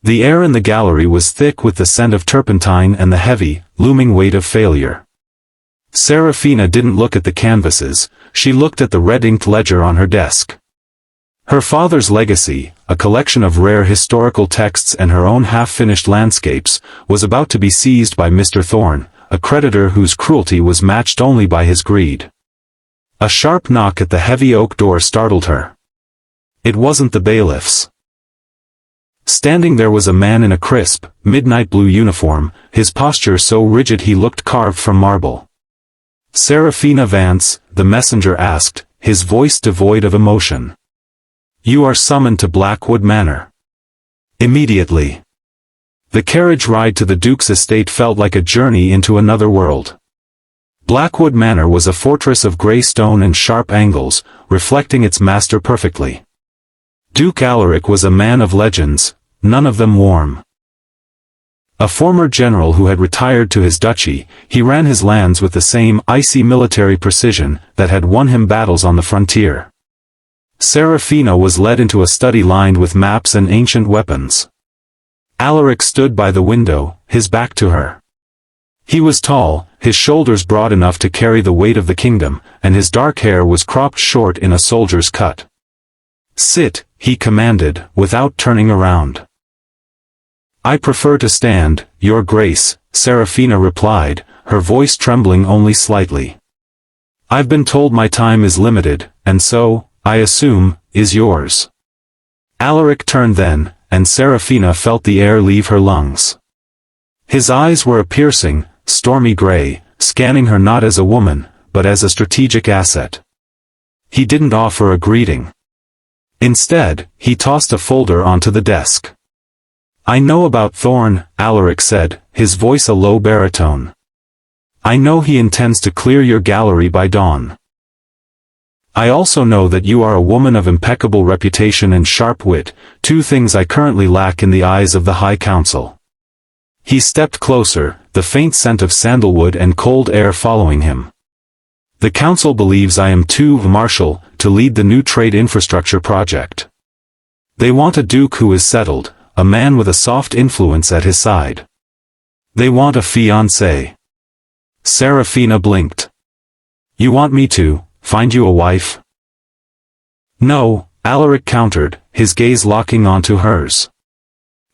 The air in the gallery was thick with the scent of turpentine and the heavy, looming weight of failure. Seraphina didn't look at the canvases, she looked at the red-inked ledger on her desk. Her father's legacy, a collection of rare historical texts and her own half-finished landscapes, was about to be seized by Mr. Thorne, a creditor whose cruelty was matched only by his greed. A sharp knock at the heavy oak door startled her. It wasn't the bailiffs. Standing there was a man in a crisp, midnight blue uniform, his posture so rigid he looked carved from marble. "Seraphina Vance," the messenger asked, his voice devoid of emotion. "You are summoned to Blackwood Manor." Immediately. The carriage ride to the Duke's estate felt like a journey into another world. Blackwood Manor was a fortress of grey stone and sharp angles, reflecting its master perfectly. Duke Alaric was a man of legends, none of them warm. A former general who had retired to his duchy, he ran his lands with the same icy military precision that had won him battles on the frontier. Seraphina was led into a study lined with maps and ancient weapons. Alaric stood by the window, his back to her. He was tall, his shoulders broad enough to carry the weight of the kingdom, and his dark hair was cropped short in a soldier's cut. "Sit," he commanded, without turning around. "I prefer to stand, Your Grace," Seraphina replied, her voice trembling only slightly. "I've been told my time is limited, and so, I assume, is yours." Alaric turned then, and Seraphina felt the air leave her lungs. His eyes were a piercing, stormy gray, scanning her not as a woman, but as a strategic asset. He didn't offer a greeting. Instead, he tossed a folder onto the desk. "I know about Thorne," Alaric said, his voice a low baritone. "I know he intends to clear your gallery by dawn. I also know that you are a woman of impeccable reputation and sharp wit, two things I currently lack in the eyes of the High Council." He stepped closer, the faint scent of sandalwood and cold air following him. "The council believes I am too martial to lead the new trade infrastructure project. They want a duke who is settled, a man with a soft influence at his side. They want a fiancée." Seraphina blinked. "You want me to find you a wife?" "No," Alaric countered, his gaze locking onto hers.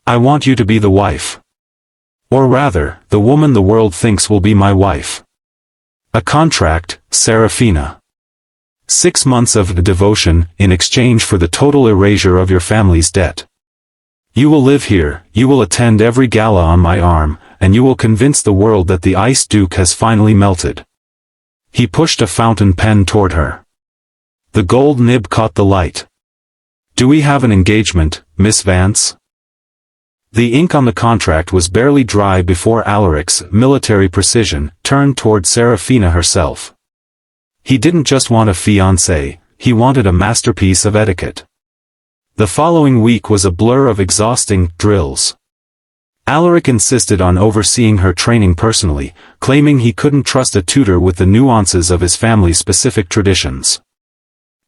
"I want you to be the wife. Or rather, the woman the world thinks will be my wife. A contract, Seraphina. 6 months of devotion in exchange for the total erasure of your family's debt. You will live here, you will attend every gala on my arm, and you will convince the world that the Ice Duke has finally melted." He pushed a fountain pen toward her. The gold nib caught the light. "Do we have an engagement, Miss Vance?" The ink on the contract was barely dry before Alaric's military precision turned toward Seraphina herself. He didn't just want a fiancée, he wanted a masterpiece of etiquette. The following week was a blur of exhausting drills. Alaric insisted on overseeing her training personally, claiming he couldn't trust a tutor with the nuances of his family's specific traditions.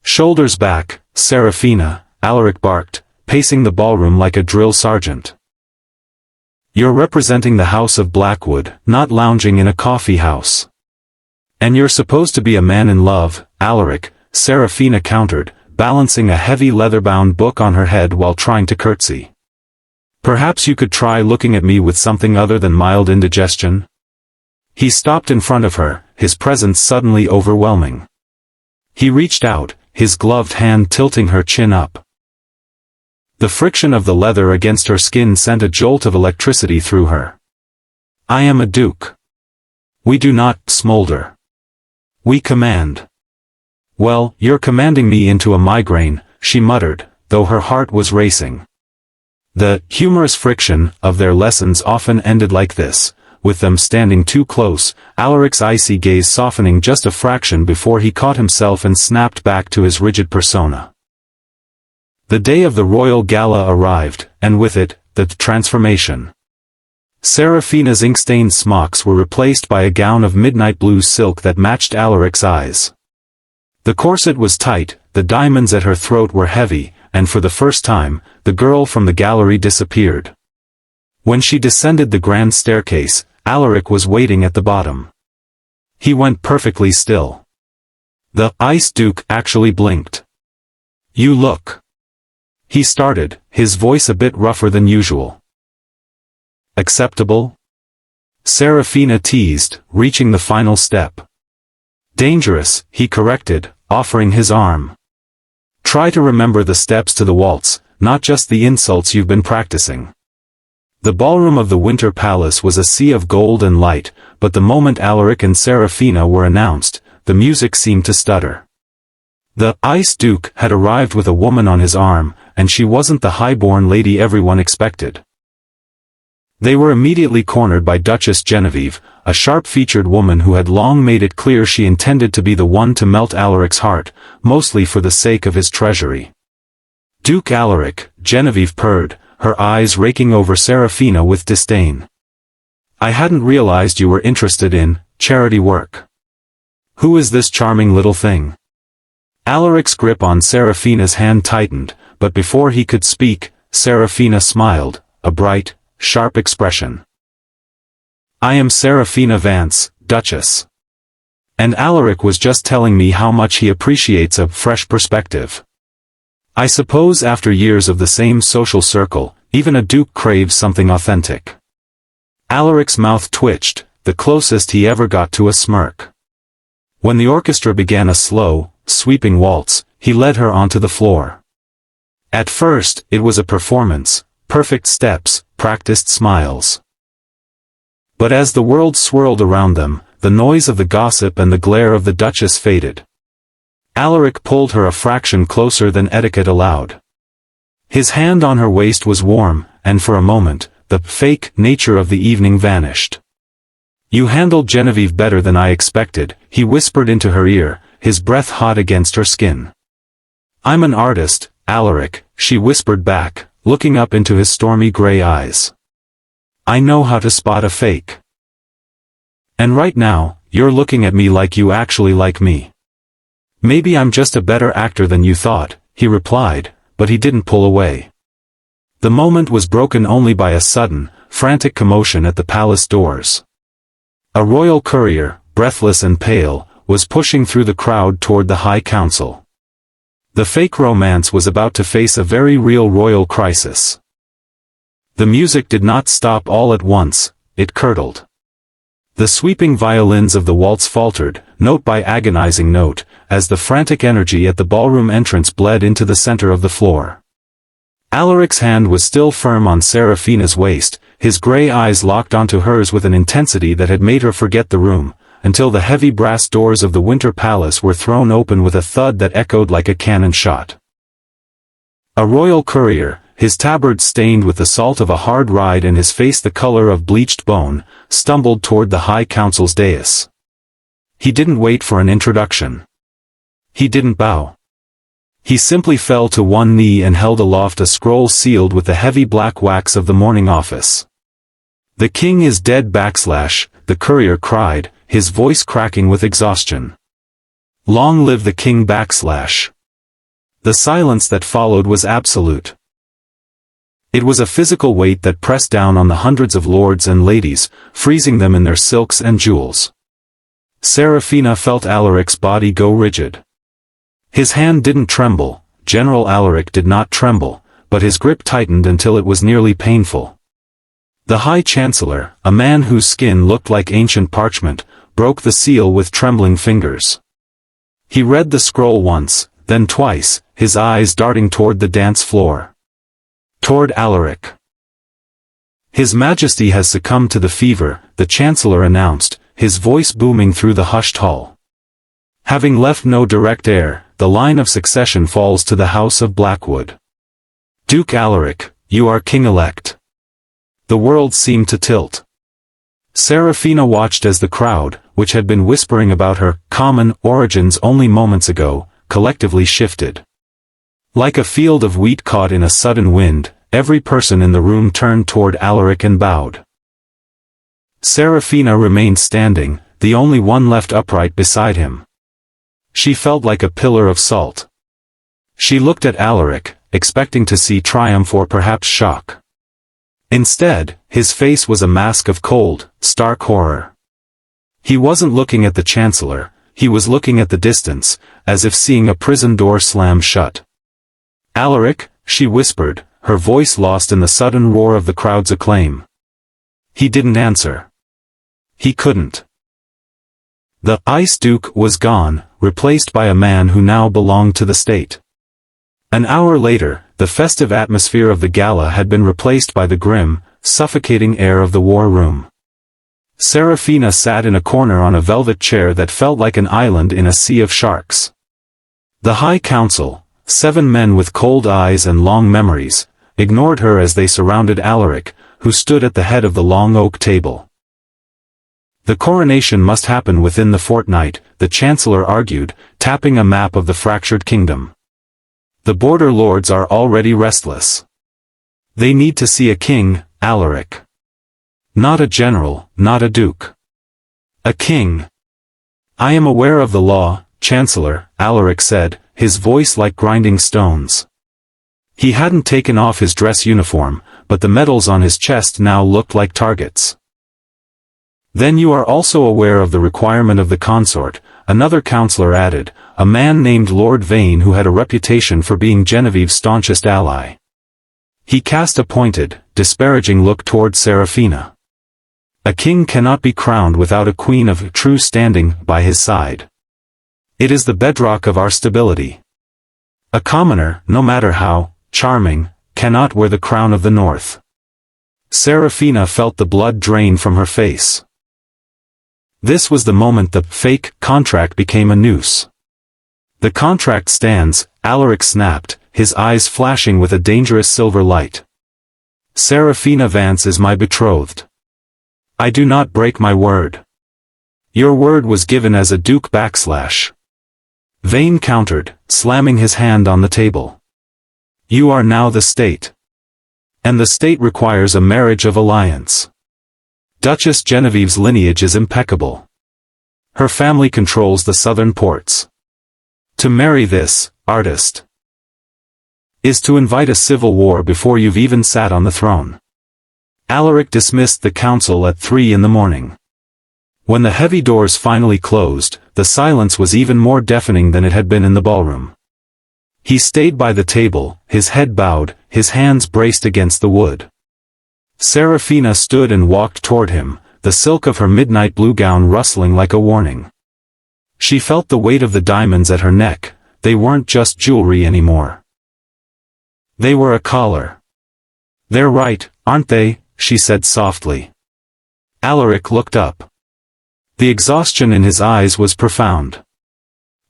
"Shoulders back, Seraphina," Alaric barked, pacing the ballroom like a drill sergeant. "You're representing the House of Blackwood, not lounging in a coffee house. And you're supposed to be a man in love, Alaric," Seraphina countered, balancing a heavy leather-bound book on her head while trying to curtsy. "Perhaps you could try looking at me with something other than mild indigestion?" He stopped in front of her, his presence suddenly overwhelming. He reached out, his gloved hand tilting her chin up. The friction of the leather against her skin sent a jolt of electricity through her. "I am a duke. We do not smolder. We command." "Well, you're commanding me into a migraine," she muttered, though her heart was racing. The humorous friction of their lessons often ended like this, with them standing too close, Alaric's icy gaze softening just a fraction before he caught himself and snapped back to his rigid persona. The day of the royal gala arrived, and with it, the transformation. Seraphina's ink-stained smocks were replaced by a gown of midnight blue silk that matched Alaric's eyes. The corset was tight, the diamonds at her throat were heavy, and for the first time, the girl from the gallery disappeared. When she descended the grand staircase, Alaric was waiting at the bottom. He went perfectly still. The Ice Duke actually blinked. "You look." He started, his voice a bit rougher than usual. "Acceptable?" Seraphina teased, reaching the final step. "Dangerous," he corrected, offering his arm. "Try to remember the steps to the waltz, not just the insults you've been practicing." The ballroom of the Winter Palace was a sea of gold and light, but the moment Alaric and Seraphina were announced, the music seemed to stutter. The Ice Duke had arrived with a woman on his arm, and she wasn't the high-born lady everyone expected. They were immediately cornered by Duchess Genevieve, a sharp-featured woman who had long made it clear she intended to be the one to melt Alaric's heart, mostly for the sake of his treasury. "Duke Alaric," Genevieve purred, her eyes raking over Seraphina with disdain. "I hadn't realized you were interested in charity work. Who is this charming little thing?" Alaric's grip on Seraphina's hand tightened, but before he could speak, Seraphina smiled, a bright, sharp expression. "I am Seraphina Vance, Duchess. And Alaric was just telling me how much he appreciates a fresh perspective. I suppose after years of the same social circle, even a duke craves something authentic." Alaric's mouth twitched, the closest he ever got to a smirk. When the orchestra began a slow, sweeping waltz, he led her onto the floor. At first, it was a performance, perfect steps, practiced smiles. But as the world swirled around them, the noise of the gossip and the glare of the Duchess faded. Alaric pulled her a fraction closer than etiquette allowed. His hand on her waist was warm, and for a moment, the fake nature of the evening vanished. "You handled Genevieve better than I expected," he whispered into her ear, his breath hot against her skin. "I'm an artist, Alaric," she whispered back, looking up into his stormy gray eyes. "I know how to spot a fake. And right now, you're looking at me like you actually like me." "Maybe I'm just a better actor than you thought," he replied, but he didn't pull away. The moment was broken only by a sudden, frantic commotion at the palace doors. A royal courier, breathless and pale, was pushing through the crowd toward the High Council. The fake romance was about to face a very real royal crisis. The music did not stop all at once, it curdled. The sweeping violins of the waltz faltered, note by agonizing note, as the frantic energy at the ballroom entrance bled into the center of the floor. Alaric's hand was still firm on Seraphina's waist, his gray eyes locked onto hers with an intensity that had made her forget the room, until the heavy brass doors of the Winter Palace were thrown open with a thud that echoed like a cannon shot. A royal courier, his tabard stained with the salt of a hard ride and his face the color of bleached bone, stumbled toward the High Council's dais. He didn't wait for an introduction. He didn't bow. He simply fell to one knee and held aloft a scroll sealed with the heavy black wax of the Morning Office. "The king is dead ! The courier cried, his voice cracking with exhaustion. "Long live the king ! The silence that followed was absolute. It was a physical weight that pressed down on the hundreds of lords and ladies, freezing them in their silks and jewels. Seraphina felt Alaric's body go rigid. His hand didn't tremble, General Alaric did not tremble, but his grip tightened until it was nearly painful. The High Chancellor, a man whose skin looked like ancient parchment, broke the seal with trembling fingers. He read the scroll once, then twice, his eyes darting toward the dance floor. Toward Alaric. "His Majesty has succumbed to the fever," the Chancellor announced, his voice booming through the hushed hall. "Having left no direct heir, the line of succession falls to the House of Blackwood. Duke Alaric, you are king-elect." The world seemed to tilt. Seraphina watched as the crowd, which had been whispering about her common origins only moments ago, collectively shifted. Like a field of wheat caught in a sudden wind, every person in the room turned toward Alaric and bowed. Seraphina remained standing, the only one left upright beside him. She felt like a pillar of salt. She looked at Alaric, expecting to see triumph or perhaps shock. Instead, his face was a mask of cold, stark horror. He wasn't looking at the Chancellor, he was looking at the distance, as if seeing a prison door slam shut. "Alaric," she whispered, her voice lost in the sudden roar of the crowd's acclaim. He didn't answer. He couldn't. The Ice Duke was gone, replaced by a man who now belonged to the state. An hour later, the festive atmosphere of the gala had been replaced by the grim, suffocating air of the war room. Seraphina sat in a corner on a velvet chair that felt like an island in a sea of sharks. The High Council, 7 men with cold eyes and long memories, ignored her as they surrounded Alaric, who stood at the head of the long oak table. The coronation must happen within the fortnight, the Chancellor argued, tapping a map of the fractured kingdom. The border lords are already restless. They need to see a king, Alaric. Not a general, not a duke. A king. "I am aware of the law, Chancellor," Alaric said, his voice like grinding stones. He hadn't taken off his dress uniform, but the medals on his chest now looked like targets. "Then you are also aware of the requirement of the consort," another councillor added, a man named Lord Vane who had a reputation for being Genevieve's staunchest ally. He cast a pointed, disparaging look toward Seraphina. "A king cannot be crowned without a queen of true standing by his side. It is the bedrock of our stability. A commoner, no matter how charming, cannot wear the crown of the North." Seraphina felt the blood drain from her face. This was the moment the fake contract became a noose. "The contract stands," Alaric snapped, his eyes flashing with a dangerous silver light. "Seraphina Vance is my betrothed. I do not break my word." "Your word was given as a duke /" Vane countered, slamming his hand on the table. "You are now the state. And the state requires a marriage of alliance. Duchess Genevieve's lineage is impeccable. Her family controls the southern ports. To marry this artist is to invite a civil war before you've even sat on the throne." Alaric dismissed the council at 3 in the morning. When the heavy doors finally closed, the silence was even more deafening than it had been in the ballroom. He stayed by the table, his head bowed, his hands braced against the wood. Seraphina stood and walked toward him, the silk of her midnight blue gown rustling like a warning. She felt the weight of the diamonds at her neck, they weren't just jewelry anymore. They were a collar. "They're right, aren't they?" she said softly. Alaric looked up. The exhaustion in his eyes was profound.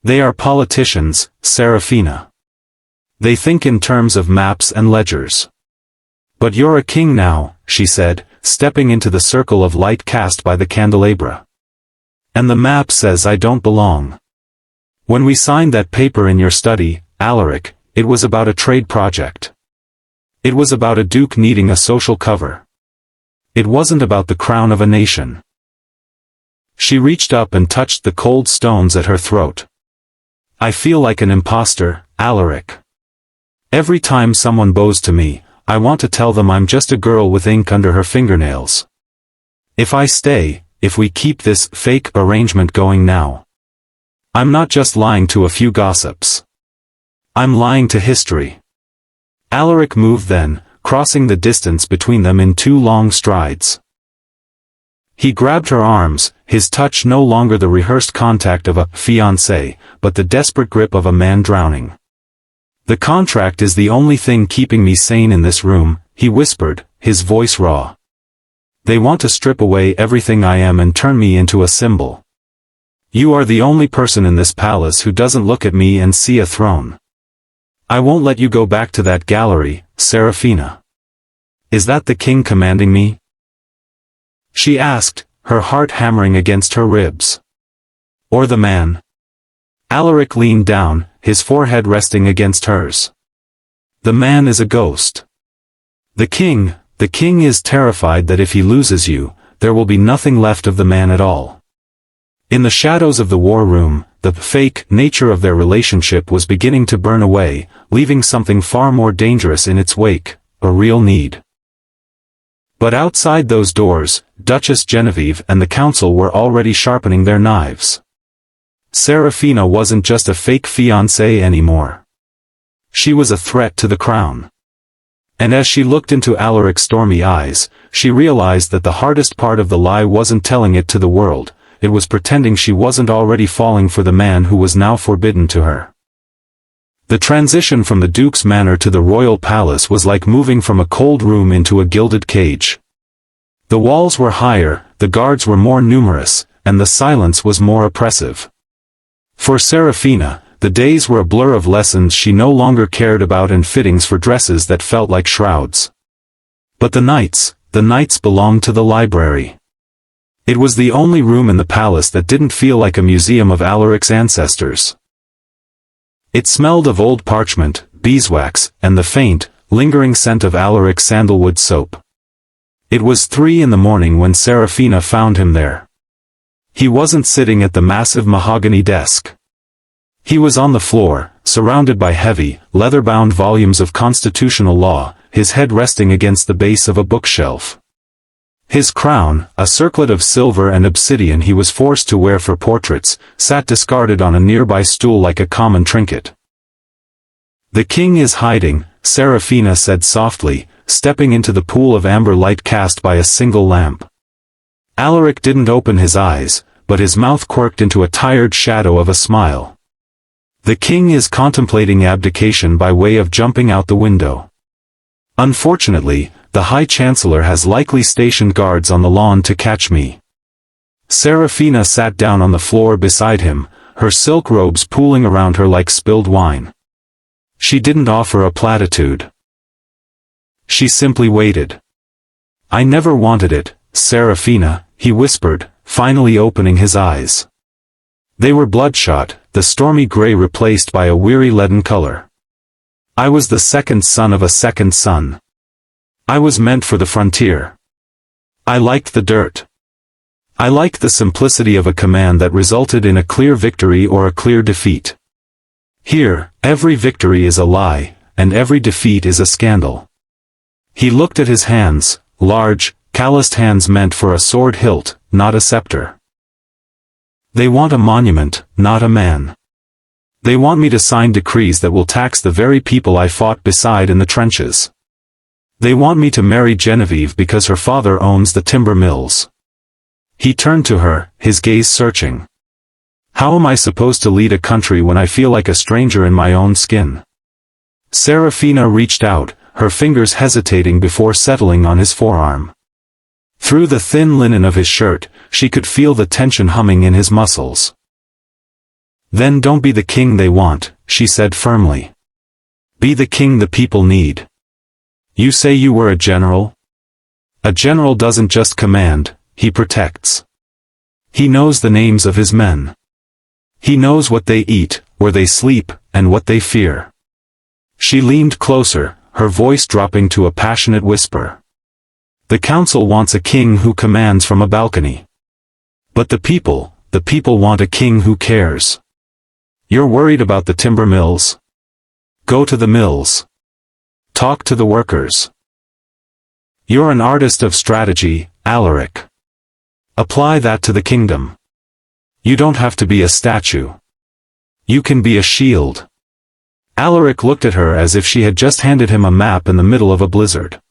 "They are politicians, Seraphina. They think in terms of maps and ledgers. But you're a king now," she said, stepping into the circle of light cast by the candelabra. "And the map says I don't belong. When we signed that paper in your study, Alaric, it was about a trade project. It was about a duke needing a social cover. It wasn't about the crown of a nation." She reached up and touched the cold stones at her throat. "I feel like an imposter, Alaric. Every time someone bows to me, I want to tell them I'm just a girl with ink under her fingernails. If I stay, if we keep this fake arrangement going now, I'm not just lying to a few gossips. I'm lying to history." Alaric moved then, crossing the distance between them in 2 long strides. He grabbed her arms, his touch no longer the rehearsed contact of a fiancée, but the desperate grip of a man drowning. "The contract is the only thing keeping me sane in this room," he whispered, his voice raw. "They want to strip away everything I am and turn me into a symbol. You are the only person in this palace who doesn't look at me and see a throne. I won't let you go back to that gallery, Seraphina. Is that the king commanding me?" She asked, her heart hammering against her ribs. "Or the man?" Alaric leaned down, his forehead resting against hers. "The man is a ghost. The king is terrified that if he loses you, there will be nothing left of the man at all." In the shadows of the war room, the fake nature of their relationship was beginning to burn away, leaving something far more dangerous in its wake, a real need. But outside those doors, Duchess Genevieve and the council were already sharpening their knives. Seraphina wasn't just a fake fiancée anymore. She was a threat to the crown. And as she looked into Alaric's stormy eyes, she realized that the hardest part of the lie wasn't telling it to the world, it was pretending she wasn't already falling for the man who was now forbidden to her. The transition from the Duke's manor to the royal palace was like moving from a cold room into a gilded cage. The walls were higher, the guards were more numerous, and the silence was more oppressive. For Seraphina, the days were a blur of lessons she no longer cared about and fittings for dresses that felt like shrouds. But the nights belonged to the library. It was the only room in the palace that didn't feel like a museum of Alaric's ancestors. It smelled of old parchment, beeswax, and the faint, lingering scent of Alaric's sandalwood soap. It was 3 in the morning when Seraphina found him there. He wasn't sitting at the massive mahogany desk. He was on the floor, surrounded by heavy, leather-bound volumes of constitutional law, his head resting against the base of a bookshelf. His crown, a circlet of silver and obsidian he was forced to wear for portraits, sat discarded on a nearby stool like a common trinket. "The king is hiding," Seraphina said softly, stepping into the pool of amber light cast by a single lamp. Alaric didn't open his eyes, but his mouth quirked into a tired shadow of a smile. "The king is contemplating abdication by way of jumping out the window. Unfortunately, the High Chancellor has likely stationed guards on the lawn to catch me." Seraphina sat down on the floor beside him, her silk robes pooling around her like spilled wine. She didn't offer a platitude. She simply waited. "I never wanted it, Seraphina," he whispered, finally opening his eyes. They were bloodshot, the stormy gray replaced by a weary leaden color. "I was the second son of a second son. I was meant for the frontier. I liked the dirt. I liked the simplicity of a command that resulted in a clear victory or a clear defeat. Here, every victory is a lie, and every defeat is a scandal." He looked at his hands, large, calloused hands meant for a sword hilt, not a scepter. "They want a monument, not a man. They want me to sign decrees that will tax the very people I fought beside in the trenches. They want me to marry Genevieve because her father owns the timber mills." He turned to her, his gaze searching. "How am I supposed to lead a country when I feel like a stranger in my own skin?" Seraphina reached out, her fingers hesitating before settling on his forearm. Through the thin linen of his shirt, she could feel the tension humming in his muscles. "Then don't be the king they want," she said firmly. "Be the king the people need. You say you were a general? A general doesn't just command, he protects. He knows the names of his men. He knows what they eat, where they sleep, and what they fear." She leaned closer, her voice dropping to a passionate whisper. "The council wants a king who commands from a balcony. But the people want a king who cares. You're worried about the timber mills? Go to the mills. Talk to the workers. You're an artist of strategy, Alaric. Apply that to the kingdom. You don't have to be a statue. You can be a shield." Alaric looked at her as if she had just handed him a map in the middle of a blizzard.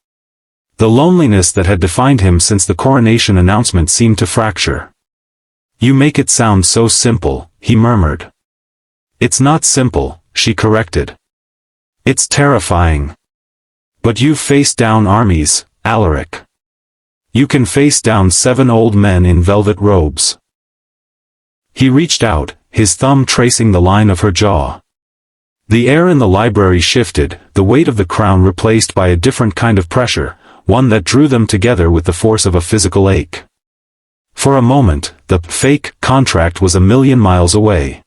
The loneliness that had defined him since the coronation announcement seemed to fracture. "You make it sound so simple," he murmured. "It's not simple," she corrected. "It's terrifying. But you've faced down armies, Alaric. You can face down 7 old men in velvet robes." He reached out, his thumb tracing the line of her jaw. The air in the library shifted, the weight of the crown replaced by a different kind of pressure, one that drew them together with the force of a physical ache. For a moment, the fake contract was a million miles away.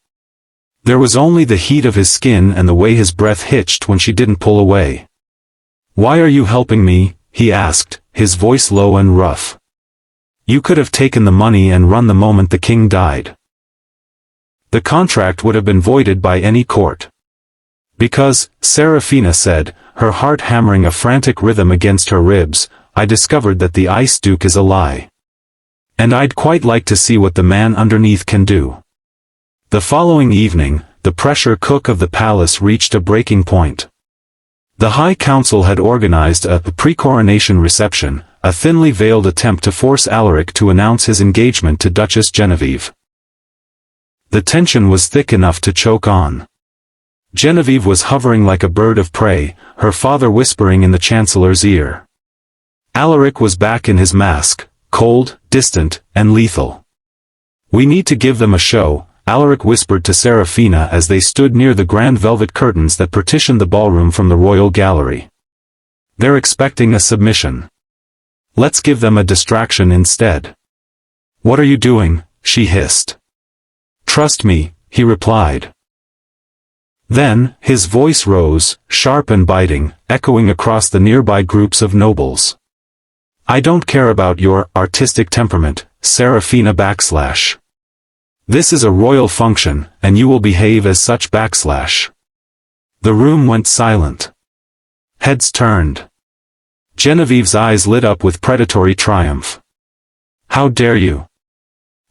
There was only the heat of his skin and the way his breath hitched when she didn't pull away. "Why are you helping me?" he asked, his voice low and rough. "You could have taken the money and run the moment the king died. The contract would have been voided by any court." "Because," Seraphina said, her heart hammering a frantic rhythm against her ribs, I discovered that the Ice Duke is a lie. And I'd quite like to see what the man underneath can do. The following evening, the pressure cook of the palace reached a breaking point. The High Council had organized a pre-coronation reception, a thinly veiled attempt to force Alaric to announce his engagement to Duchess Genevieve. The tension was thick enough to choke on. Genevieve was hovering like a bird of prey, her father whispering in the Chancellor's ear. Alaric was back in his mask, cold, distant, and lethal. "We need to give them a show," Alaric whispered to Seraphina as they stood near the grand velvet curtains that partitioned the ballroom from the royal gallery. "They're expecting a submission. Let's give them a distraction instead." "What are you doing?" she hissed. "Trust me," he replied. Then, his voice rose, sharp and biting, echoing across the nearby groups of nobles. "I don't care about your artistic temperament, Seraphina _. This is a royal function, and you will behave as such _." The room went silent. Heads turned. Genevieve's eyes lit up with predatory triumph. "How dare you?"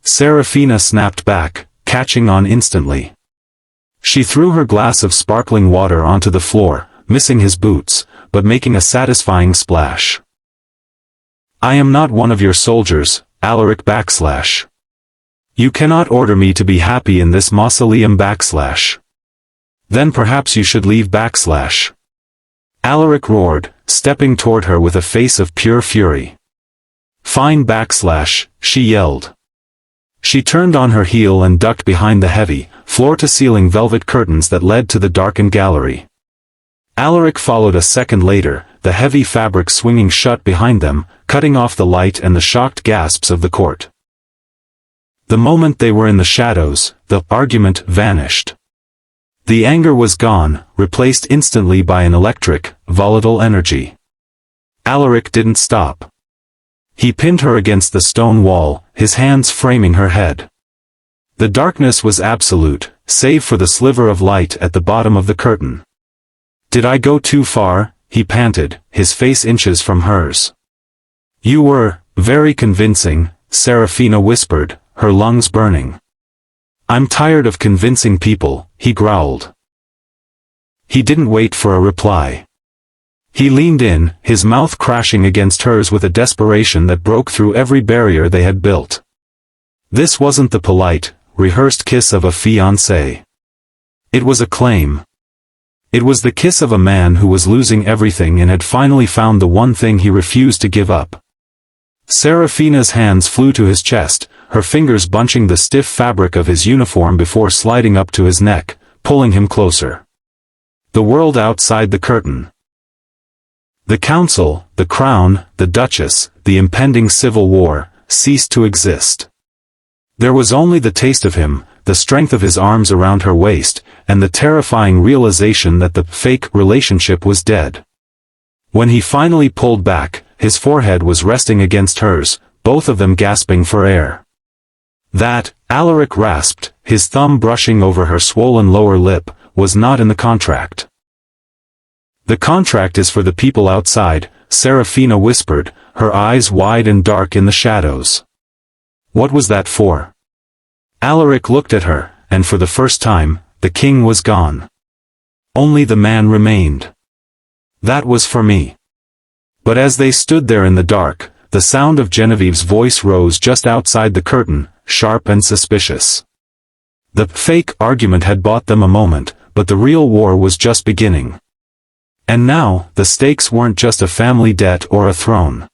Seraphina snapped back, catching on instantly. She threw her glass of sparkling water onto the floor, missing his boots, but making a satisfying splash. "I am not one of your soldiers, Alaric _. You cannot order me to be happy in this mausoleum _. Then perhaps you should leave _." Alaric roared, stepping toward her with a face of pure fury. "Fine _," she yelled. She turned on her heel and ducked behind the heavy, floor-to-ceiling velvet curtains that led to the darkened gallery. Alaric followed a second later, the heavy fabric swinging shut behind them, cutting off the light and the shocked gasps of the court. The moment they were in the shadows, the argument vanished. The anger was gone, replaced instantly by an electric, volatile energy. Alaric didn't stop. He pinned her against the stone wall, his hands framing her head. The darkness was absolute, save for the sliver of light at the bottom of the curtain. "Did I go too far?" he panted, his face inches from hers. "You were very convincing," Seraphina whispered, her lungs burning. "I'm tired of convincing people," he growled. He didn't wait for a reply. He leaned in, his mouth crashing against hers with a desperation that broke through every barrier they had built. This wasn't the polite, rehearsed kiss of a fiancé. It was a claim. It was the kiss of a man who was losing everything and had finally found the one thing he refused to give up. Seraphina's hands flew to his chest, her fingers bunching the stiff fabric of his uniform before sliding up to his neck, pulling him closer. The world outside the curtain. The council, the crown, the duchess, the impending civil war, ceased to exist. There was only the taste of him, the strength of his arms around her waist, and the terrifying realization that the fake relationship was dead. When he finally pulled back, his forehead was resting against hers, both of them gasping for air. That, Alaric rasped, his thumb brushing over her swollen lower lip, was not in the contract. "The contract is for the people outside," Seraphina whispered, her eyes wide and dark in the shadows. "What was that for?" Alaric looked at her, and for the first time, the king was gone. Only the man remained. "That was for me." But as they stood there in the dark, the sound of Genevieve's voice rose just outside the curtain, sharp and suspicious. The fake argument had bought them a moment, but the real war was just beginning. And now, the stakes weren't just a family debt or a throne.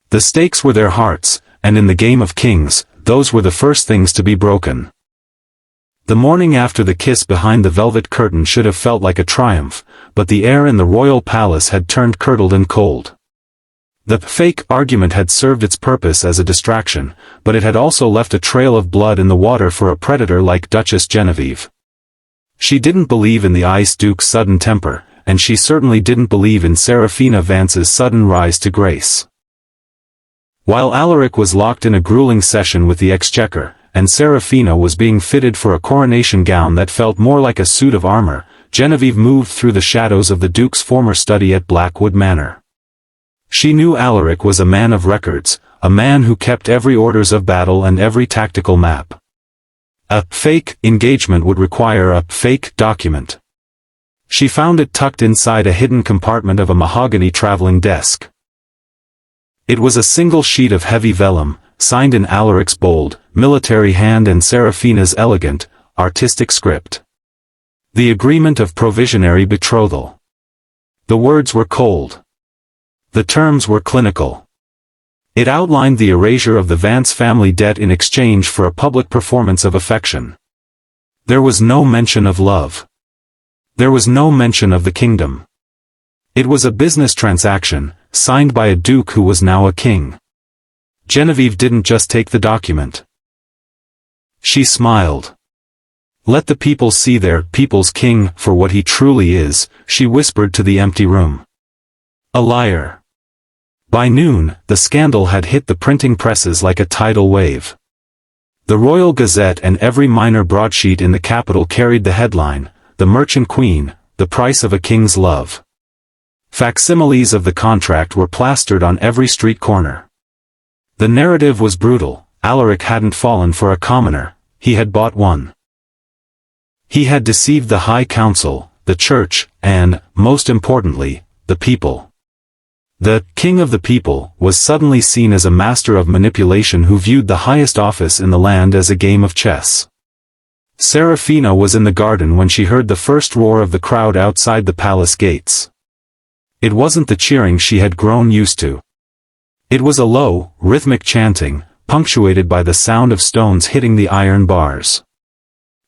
The stakes were their hearts, and in the game of kings, those were the first things to be broken. The morning after the kiss behind the velvet curtain should have felt like a triumph, but the air in the royal palace had turned curdled and cold. The fake argument had served its purpose as a distraction, but it had also left a trail of blood in the water for a predator like Duchess Genevieve. She didn't believe in the Ice Duke's sudden temper, and she certainly didn't believe in Seraphina Vance's sudden rise to grace. While Alaric was locked in a grueling session with the Exchequer, and Seraphina was being fitted for a coronation gown that felt more like a suit of armor, Genevieve moved through the shadows of the Duke's former study at Blackwood Manor. She knew Alaric was a man of records, a man who kept every orders of battle and every tactical map. A fake engagement would require a fake document. She found it tucked inside a hidden compartment of a mahogany traveling desk. It was a single sheet of heavy vellum, signed in Alaric's bold, military hand and Seraphina's elegant, artistic script. The agreement of provisionary betrothal. The words were cold. The terms were clinical. It outlined the erasure of the Vance family debt in exchange for a public performance of affection. There was no mention of love. There was no mention of the kingdom. It was a business transaction, signed by a duke who was now a king. Genevieve didn't just take the document. She smiled. "Let the people see their people's king for what he truly is," she whispered to the empty room. "A liar." By noon, the scandal had hit the printing presses like a tidal wave. The Royal Gazette and every minor broadsheet in the capital carried the headline, "The Merchant Queen, the Price of a King's Love." Facsimiles of the contract were plastered on every street corner. The narrative was brutal. Alaric hadn't fallen for a commoner, he had bought one. He had deceived the High Council, the Church, and, most importantly, the people. The king of the people was suddenly seen as a master of manipulation who viewed the highest office in the land as a game of chess. Seraphina was in the garden when she heard the first roar of the crowd outside the palace gates. It wasn't the cheering she had grown used to. It was a low, rhythmic chanting, punctuated by the sound of stones hitting the iron bars.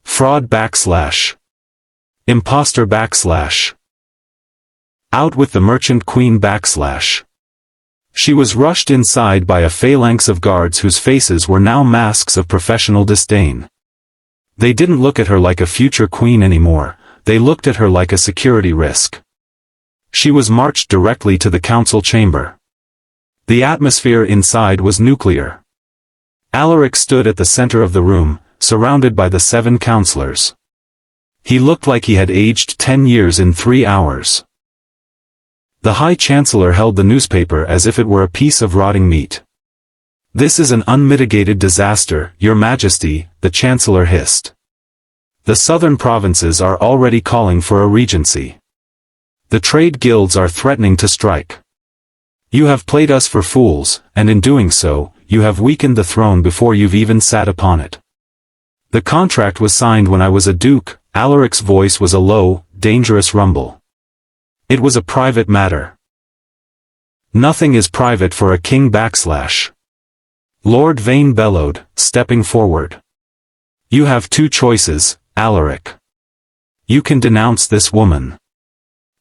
Fraud / Imposter / Out with the Merchant Queen / She was rushed inside by a phalanx of guards whose faces were now masks of professional disdain. They didn't look at her like a future queen anymore, they looked at her like a security risk. She was marched directly to the council chamber. The atmosphere inside was nuclear. Alaric stood at the center of the room, surrounded by the 7 counselors. He looked like he had aged 10 years in 3 hours. The High Chancellor held the newspaper as if it were a piece of rotting meat. "This is an unmitigated disaster, Your Majesty," the Chancellor hissed. "The southern provinces are already calling for a regency. The trade guilds are threatening to strike. You have played us for fools, and in doing so, you have weakened the throne before you've even sat upon it. The contract was signed when I was a duke." Alaric's voice was a low, dangerous rumble. "It was a private matter." "Nothing is private for a king / Lord Vane bellowed, stepping forward. "You have 2 choices, Alaric. You can denounce this woman.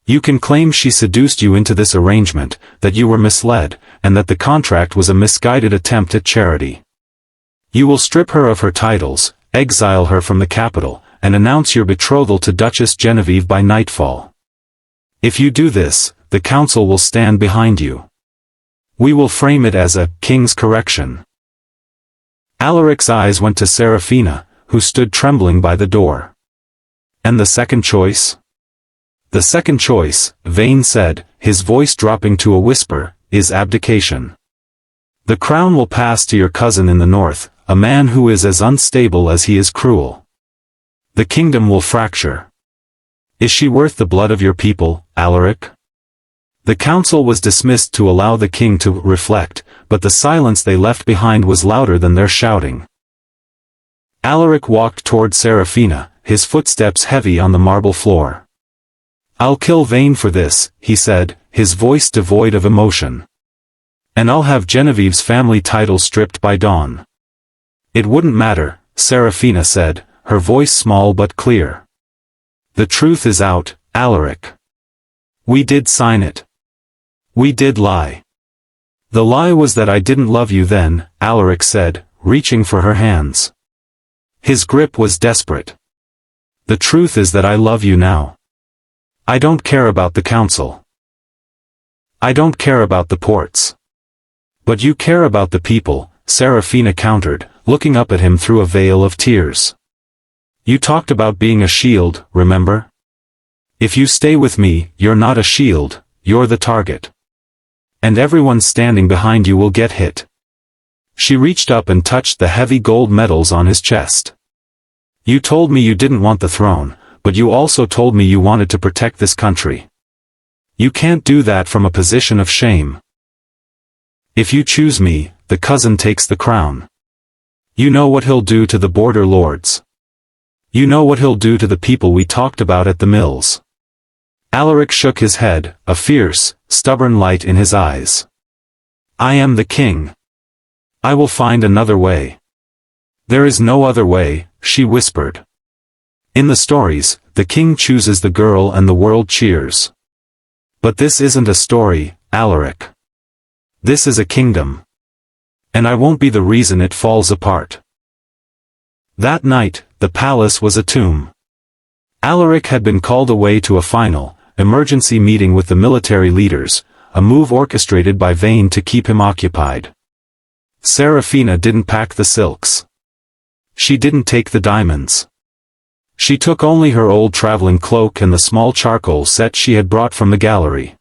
You can claim she seduced you into this arrangement, that you were misled, and that the contract was a misguided attempt at charity. You will strip her of her titles, exile her from the capital, and announce your betrothal to Duchess Genevieve by nightfall. If you do this, the council will stand behind you. We will frame it as a king's correction." Alaric's eyes went to Seraphina, who stood trembling by the door. "And the second choice?" "The second choice," Vane said, his voice dropping to a whisper, "is abdication. The crown will pass to your cousin in the north, a man who is as unstable as he is cruel. The kingdom will fracture. Is she worth the blood of your people, Alaric?" The council was dismissed to allow the king to reflect, but the silence they left behind was louder than their shouting. Alaric walked toward Seraphina, his footsteps heavy on the marble floor. "I'll kill Vane for this," he said, his voice devoid of emotion. "And I'll have Genevieve's family title stripped by dawn." "It wouldn't matter," Seraphina said, her voice small but clear. "The truth is out, Alaric. We did sign it. We did lie. The lie was that I didn't love you then," Alaric said, reaching for her hands. His grip was desperate. "The truth is that I love you now. I don't care about the council. I don't care about the ports. But you care about the people," Seraphina countered, looking up at him through a veil of tears. "You talked about being a shield, remember? If you stay with me, you're not a shield, you're the target. And everyone standing behind you will get hit. She reached up and touched the heavy gold medals on his chest. You told me you didn't want the throne, but you also told me you wanted to protect this country. You can't do that from a position of shame. If you choose me, the cousin takes the crown. You know what he'll do to the border lords. You know what he'll do to the people we talked about at the mills. Alaric shook his head, a fierce, stubborn light in his eyes. I am the king. I will find another way. There is no other way, she whispered. In the stories, the king chooses the girl and the world cheers. But this isn't a story, Alaric. This is a kingdom. And I won't be the reason it falls apart. That night, the palace was a tomb. Alaric had been called away to a final, emergency meeting with the military leaders, a move orchestrated by Vane to keep him occupied. Seraphina didn't pack the silks. She didn't take the diamonds. She took only her old traveling cloak and the small charcoal set she had brought from the gallery.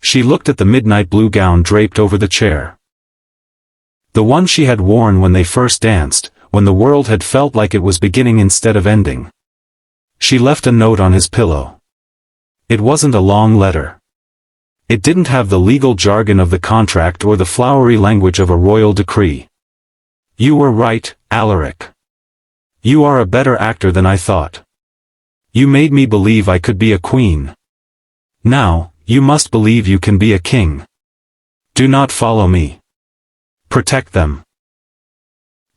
She looked at the midnight blue gown draped over the chair. The one she had worn when they first danced, when the world had felt like it was beginning instead of ending. She left a note on his pillow. It wasn't a long letter. It didn't have the legal jargon of the contract or the flowery language of a royal decree. You were right, Alaric. You are a better actor than I thought. You made me believe I could be a queen. Now, you must believe you can be a king. Do not follow me. Protect them.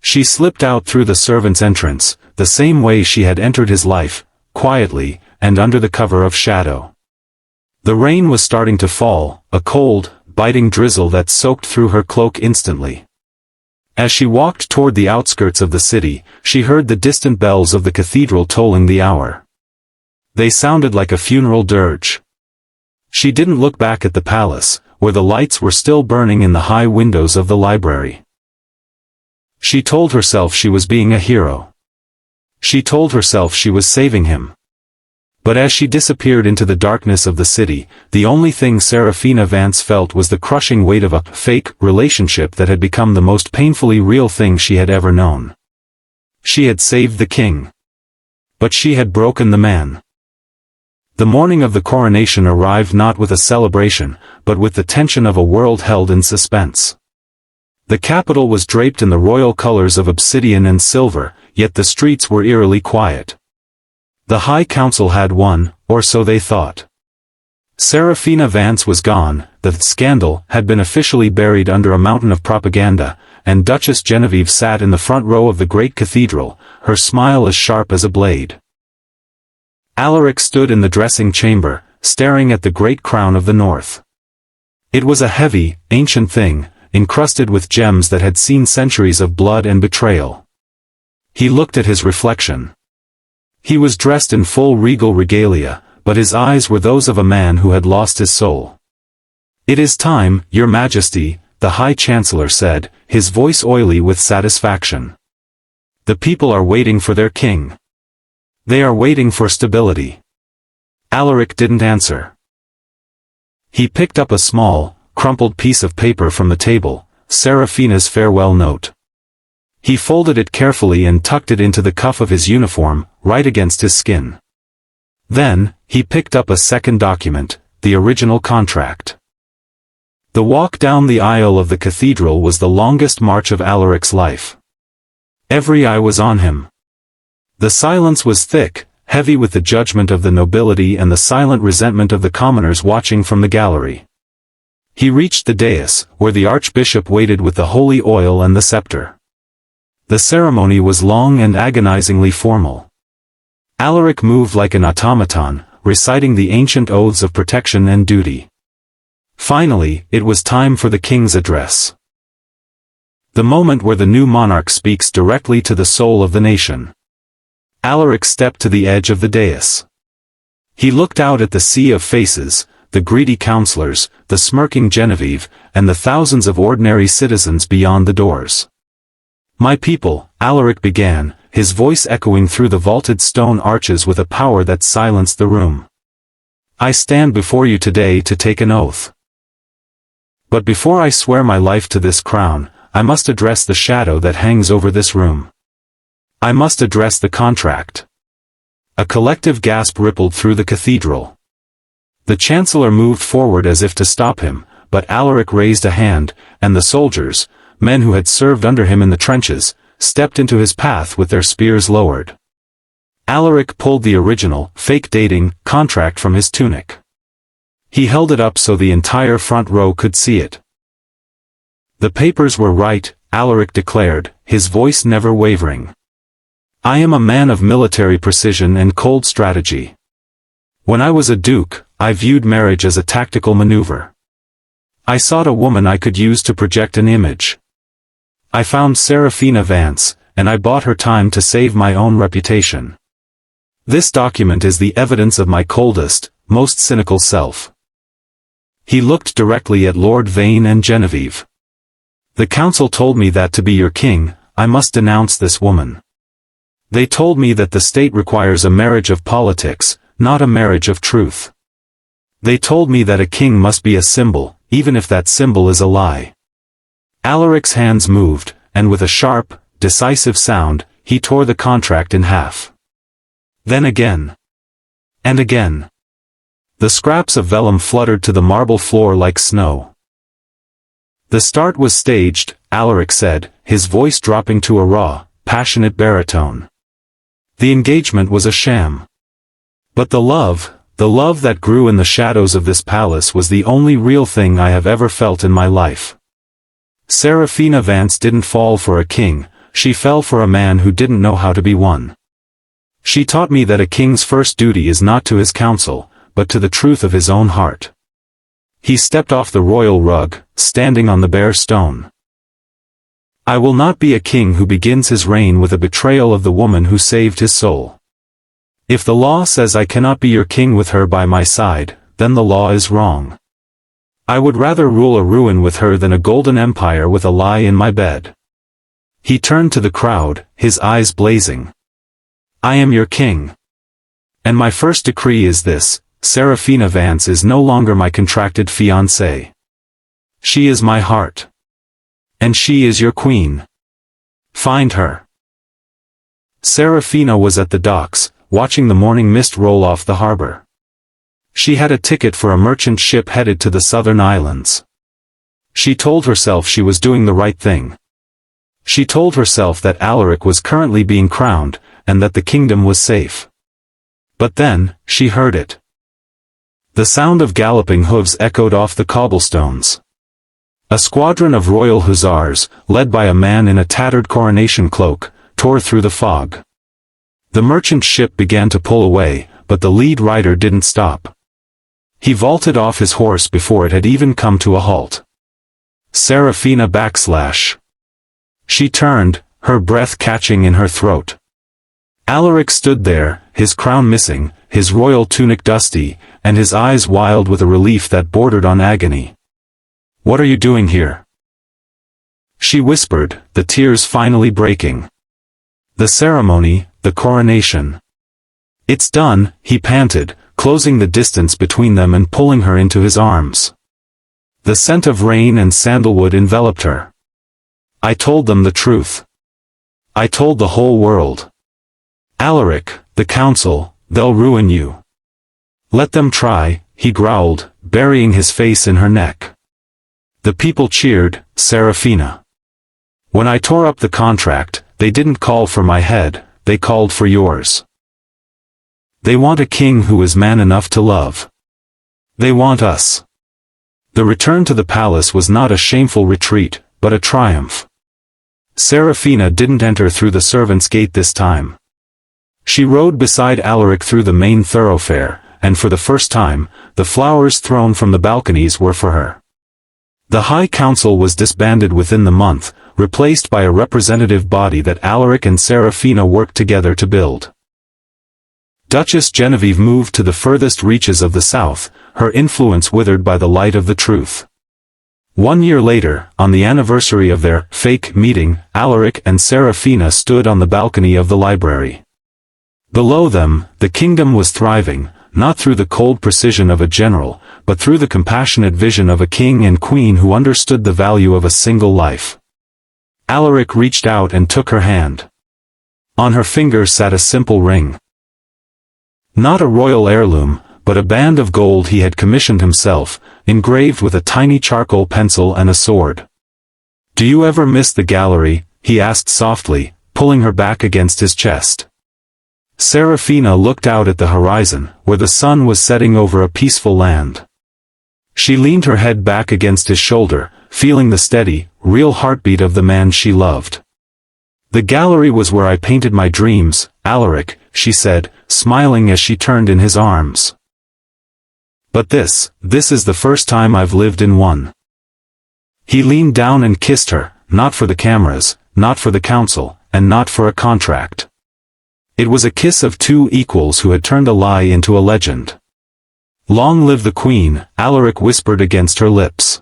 She slipped out through the servants' entrance, the same way she had entered his life, quietly, and under the cover of shadow. The rain was starting to fall, a cold, biting drizzle that soaked through her cloak instantly. As she walked toward the outskirts of the city, she heard the distant bells of the cathedral tolling the hour. They sounded like a funeral dirge. She didn't look back at the palace, where the lights were still burning in the high windows of the library. She told herself she was being a hero. She told herself she was saving him. But as she disappeared into the darkness of the city, the only thing Seraphina Vance felt was the crushing weight of a fake relationship that had become the most painfully real thing she had ever known. She had saved the king. But she had broken the man. The morning of the coronation arrived not with a celebration, but with the tension of a world held in suspense. The capital was draped in the royal colors of obsidian and silver, yet the streets were eerily quiet. The High Council had won, or so they thought. Seraphina Vance was gone, the scandal had been officially buried under a mountain of propaganda, and Duchess Genevieve sat in the front row of the great cathedral, her smile as sharp as a blade. Alaric stood in the dressing chamber, staring at the great crown of the north. It was a heavy, ancient thing, encrusted with gems that had seen centuries of blood and betrayal. He looked at his reflection. He was dressed in full regal regalia, but his eyes were those of a man who had lost his soul. "It is time, Your Majesty," the High Chancellor said, his voice oily with satisfaction. "The people are waiting for their king. They are waiting for stability." Alaric didn't answer. He picked up a small, crumpled piece of paper from the table, Seraphina's farewell note. He folded it carefully and tucked it into the cuff of his uniform, right against his skin. Then, he picked up a second document, the original contract. The walk down the aisle of the cathedral was the longest march of Alaric's life. Every eye was on him. The silence was thick, heavy with the judgment of the nobility and the silent resentment of the commoners watching from the gallery. He reached the dais, where the archbishop waited with the holy oil and the scepter. The ceremony was long and agonizingly formal. Alaric moved like an automaton, reciting the ancient oaths of protection and duty. Finally, it was time for the king's address. The moment where the new monarch speaks directly to the soul of the nation. Alaric stepped to the edge of the dais. He looked out at the sea of faces, the greedy counselors, the smirking Genevieve, and the thousands of ordinary citizens beyond the doors. "My people," Alaric began, his voice echoing through the vaulted stone arches with a power that silenced the room. "I stand before you today to take an oath. But before I swear my life to this crown, I must address the shadow that hangs over this room. I must address the contract. A collective gasp rippled through the cathedral. The chancellor moved forward as if to stop him, but Alaric raised a hand, and the soldiers, men who had served under him in the trenches, stepped into his path with their spears lowered. Alaric pulled the original, fake dating, contract from his tunic. He held it up so the entire front row could see it. The papers were right, Alaric declared, his voice never wavering. I am a man of military precision and cold strategy. When I was a duke, I viewed marriage as a tactical maneuver. I sought a woman I could use to project an image. I found Seraphina Vance, and I bought her time to save my own reputation. This document is the evidence of my coldest, most cynical self. He looked directly at Lord Vane and Genevieve. The council told me that to be your king, I must denounce this woman. They told me that the state requires a marriage of politics, not a marriage of truth. They told me that a king must be a symbol, even if that symbol is a lie. Alaric's hands moved, and with a sharp, decisive sound, he tore the contract in half. Then again. And again. The scraps of vellum fluttered to the marble floor like snow. The start was staged, Alaric said, his voice dropping to a raw, passionate baritone. The engagement was a sham. But the love that grew in the shadows of this palace was the only real thing I have ever felt in my life. Seraphina Vance didn't fall for a king, she fell for a man who didn't know how to be one. She taught me that a king's first duty is not to his council, but to the truth of his own heart. He stepped off the royal rug, standing on the bare stone. I will not be a king who begins his reign with a betrayal of the woman who saved his soul. If the law says I cannot be your king with her by my side, then the law is wrong. I would rather rule a ruin with her than a golden empire with a lie in my bed. He turned to the crowd, his eyes blazing. I am your king. And my first decree is this: Seraphina Vance is no longer my contracted fiancée. She is my heart. And she is your queen. Find her. Seraphina was at the docks, watching the morning mist roll off the harbor. She had a ticket for a merchant ship headed to the southern islands. She told herself she was doing the right thing. She told herself that Alaric was currently being crowned, and that the kingdom was safe. But then, she heard it. The sound of galloping hooves echoed off the cobblestones. A squadron of royal hussars, led by a man in a tattered coronation cloak, tore through the fog. The merchant ship began to pull away, but the lead rider didn't stop. He vaulted off his horse before it had even come to a halt. Seraphina backslash. She turned, her breath catching in her throat. Alaric stood there, his crown missing, his royal tunic dusty, and his eyes wild with a relief that bordered on agony. What are you doing here? She whispered, the tears finally breaking. The ceremony, the coronation. It's done, he panted, closing the distance between them and pulling her into his arms. The scent of rain and sandalwood enveloped her. I told them the truth. I told the whole world. Alaric, the council, they'll ruin you. Let them try, he growled, burying his face in her neck. The people cheered, Seraphina. When I tore up the contract, they didn't call for my head, they called for yours. They want a king who is man enough to love. They want us. The return to the palace was not a shameful retreat, but a triumph. Seraphina didn't enter through the servants' gate this time. She rode beside Alaric through the main thoroughfare, and for the first time, the flowers thrown from the balconies were for her. The High Council was disbanded within the month, replaced by a representative body that Alaric and Seraphina worked together to build. Duchess Genevieve moved to the furthest reaches of the south, her influence withered by the light of the truth. 1 year later, on the anniversary of their fake meeting, Alaric and Seraphina stood on the balcony of the library. Below them, the kingdom was thriving, not through the cold precision of a general, but through the compassionate vision of a king and queen who understood the value of a single life. Alaric reached out and took her hand. On her finger sat a simple ring. Not a royal heirloom, but a band of gold he had commissioned himself, engraved with a tiny charcoal pencil and a sword. "Do you ever miss the gallery?" he asked softly, pulling her back against his chest. Seraphina looked out at the horizon, where the sun was setting over a peaceful land. She leaned her head back against his shoulder, feeling the steady, real heartbeat of the man she loved. "The gallery was where I painted my dreams, Alaric," she said, smiling as she turned in his arms. "But this is the first time I've lived in one." He leaned down and kissed her, not for the cameras, not for the council, and not for a contract. It was a kiss of two equals who had turned a lie into a legend. "Long live the queen," Alaric whispered against her lips.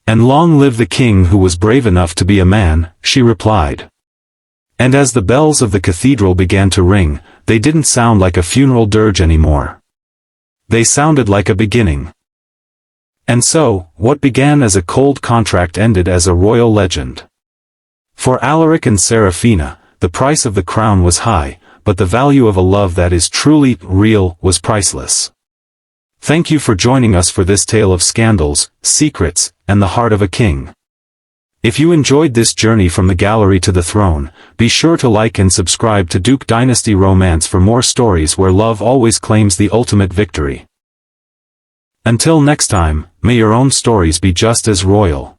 "And long live the king who was brave enough to be a man," she replied. And as the bells of the cathedral began to ring, they didn't sound like a funeral dirge anymore. They sounded like a beginning. And so, what began as a cold contract ended as a royal legend. For Alaric and Seraphina, the price of the crown was high, but the value of a love that is truly real was priceless. Thank you for joining us for this tale of scandals, secrets, and the heart of a king. If you enjoyed this journey from the gallery to the throne, be sure to like and subscribe to Duke Dynasty Romance for more stories where love always claims the ultimate victory. Until next time, may your own stories be just as royal.